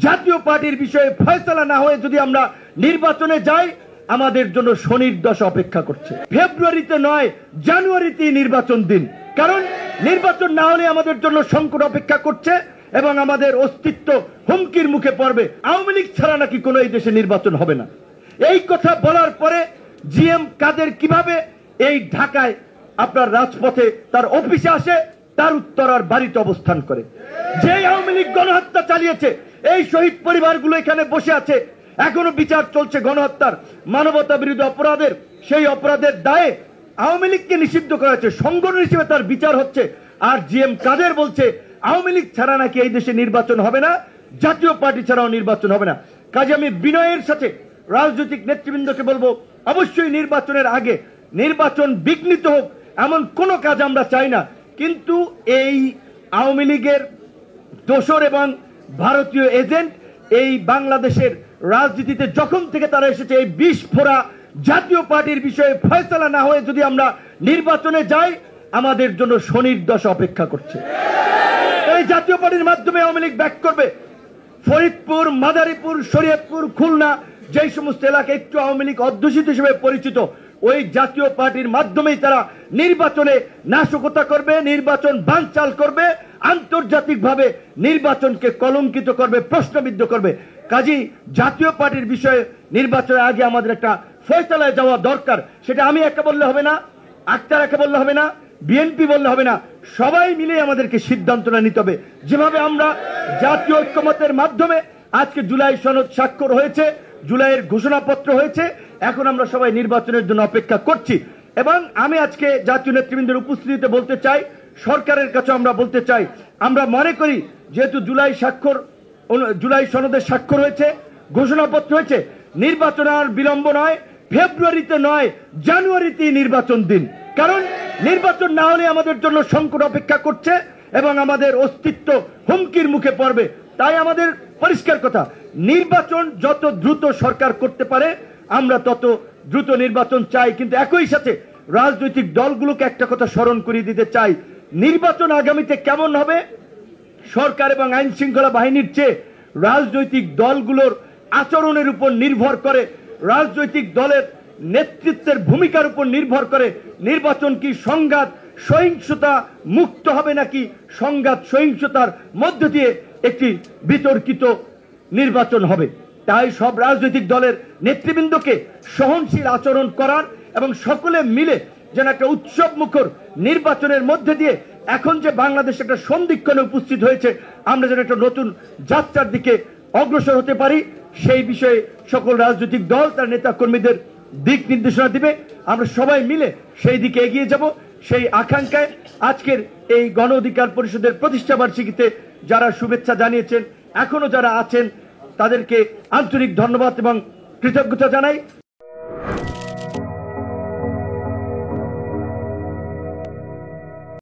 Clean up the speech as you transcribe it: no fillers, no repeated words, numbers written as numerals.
জাতীয় পার্টির বিষয়ে ফয়সালা না হয়ে যদি আমরা নির্বাচনে যাই, আমাদের জন্য শনির দশা অপেক্ষা করছে। ফেব্রুয়ারিতে নয়, জানুয়ারিতেই নির্বাচন দিন, কারণ নির্বাচন না হলে আমাদের জন্য সংকট অপেক্ষা করছে এবং আমাদের অস্তিত্ব হুমকির মুখে পড়বে। আওয়ামী লীগ ছাড়া নাকি কোনো এই দেশে নির্বাচন হবে না। এই কথা বলার পরে জিএম কাদের কিভাবে এই ঢাকায় আপনার রাজপথে তার অফিসে আসে, তার উত্তরার বাড়িতে অবস্থান করে। যে আওয়ামী লীগ গণহত্যা চালিয়েছে, এই শহীদ পরিবারগুলো এখানে বসে আছে, এখনো বিচার চলছে গণহত্যার, মানবতা বিরোধী অপরাধের। সেই অপরাধের দায়ে আওয়ামী লীগকে নিষিদ্ধ করা হয়েছে, সংগঠন হিসেবে তার বিচার হচ্ছে। আর জিএম কাদের বলছে আওয়ামী লীগ ছাড়া নাকি এই দেশে নির্বাচন হবে না, জাতীয় পার্টি ছাড়াও নির্বাচন হবে না। কাজে আমি বিনয়ের সাথে রাজনৈতিক নেতৃবৃন্দকে বলবো, অবশ্যই নির্বাচনের আগে নির্বাচন বিঘ্নিত হোক এমন কোন কাজ আমরা চাই না। কিন্তু এই আওয়ামী লীগের দোসর এবং ভারতীয় এজেন্ট এই বাংলাদেশের রাজনীতিতে যখন থেকে তারা এসেছে, এই বিস্ফোরা জাতীয় পার্টির বিষয়ে ফয়সালা না হয়ে যদি আমরা নির্বাচনে যাই, আমাদের জন্য শনির দশা অপেক্ষা করছে। এই জাতীয় পার্টির মাধ্যমে আওয়ামী লীগ ব্যাক করবে। ফরিদপুর, মাদারীপুর, শরীয়তপুর, খুলনা, যেই সমস্ত এলাকা একটু আওয়ামী লীগ অধ্যুষিত হিসেবে পরিচিত, ওই জাতীয় পার্টির মাধ্যমেই তারা নির্বাচনে নাশকতা করবে, নির্বাচন বানচাল করবে, আন্তর্জাতিকভাবে নির্বাচনকে কলঙ্কিত করবে, প্রশ্নবিদ্ধ করবে। কাজী জাতীয় পার্টির বিষয়ে নির্বাচনের আগে আমাদের একটা ফয়সালায় যাওয়া দরকার। সেটা আমি একা বললে হবে না, আক্তার একা বললে হবে না, বিএনপি বললে হবে না, সবাই মিলে আমাদেরকে সিদ্ধান্তটা নিতে হবে। যেভাবে আমরা জাতীয় ঐক্যমতের মাধ্যমে আজকে জুলাই সনদ স্বাক্ষর হয়েছে, জুলাইয়ের ঘোষণাপত্র হয়েছে, এখন আমরা সবাই নির্বাচনের জন্য অপেক্ষা করছি। এবং আমি আজকে জাতীয় নেতৃবৃন্দের উপস্থিতিতে বলতে চাই, সরকারের কাছে আমরা বলতে চাই, আমরা মনে করি যেহেতু জুলাই সনদের স্বাক্ষর হয়েছে, ঘোষণাপত্র হয়েছে, নির্বাচন আর বিলম্ব নয়, ফেব্রুয়ারিতে নয়, জানুয়ারিতেই নির্বাচন দিন, কারণ নির্বাচন না হলে আমাদের জন্য সংকট অপেক্ষা করছে এবং আমাদের অস্তিত্ব হুমকির মুখে পড়বে। তাই আমাদের পরিষ্কার কথা, নির্বাচন যত দ্রুত সরকার করতে পারে আমরা তত দ্রুত নির্বাচন চাই। কিন্তু একই সাথে রাজনৈতিক দলগুলোকে একটা কথা স্মরণ করিয়ে দিতে চাই, নির্বাচন আগামীতে কেমন হবে সরকার এবং আইন শৃঙ্খলা বাহিনীর চেয়ে রাজনৈতিক দলগুলোর আচরণের উপর নির্ভর করে, রাজনৈতিক দলের নেতৃত্বের ভূমিকার উপর নির্ভর করে নির্বাচন কি সংঘাত সহিংসতা মুক্ত হবে নাকি সংঘাত সহিংসতার মধ্য দিয়ে একটি বিতর্কিত নির্বাচন হবে। তাই সব রাজনৈতিক দলের নেতৃবৃন্দকে সহনশীল আচরণ করার এবং সকলে মিলে যেন একটা উৎসব মুখর নির্বাচনের মধ্যে দিয়ে এখন যে বাংলাদেশ একটা সন্ধিক্ষণে উপস্থিত হয়েছে, আমরা যেন একটা নতুন যাত্রার দিকে অগ্রসর হতে পারি, সেই বিষয়ে সকল রাজনৈতিক দল তার নেতা কর্মীদের দিক নির্দেশনা দিবে। আমরা সবাই মিলে সেই দিকে এগিয়ে যাব, সেই আকাঙ্ক্ষায় আজকের এই গণ অধিকার পরিষদের প্রতিষ্ঠা বার্ষিকীতে যারা শুভেচ্ছা জানিয়েছেন, এখনো যারা আছেন, তাদেরকে আন্তরিক ধন্যবাদ এবং কৃতজ্ঞতা জানাই।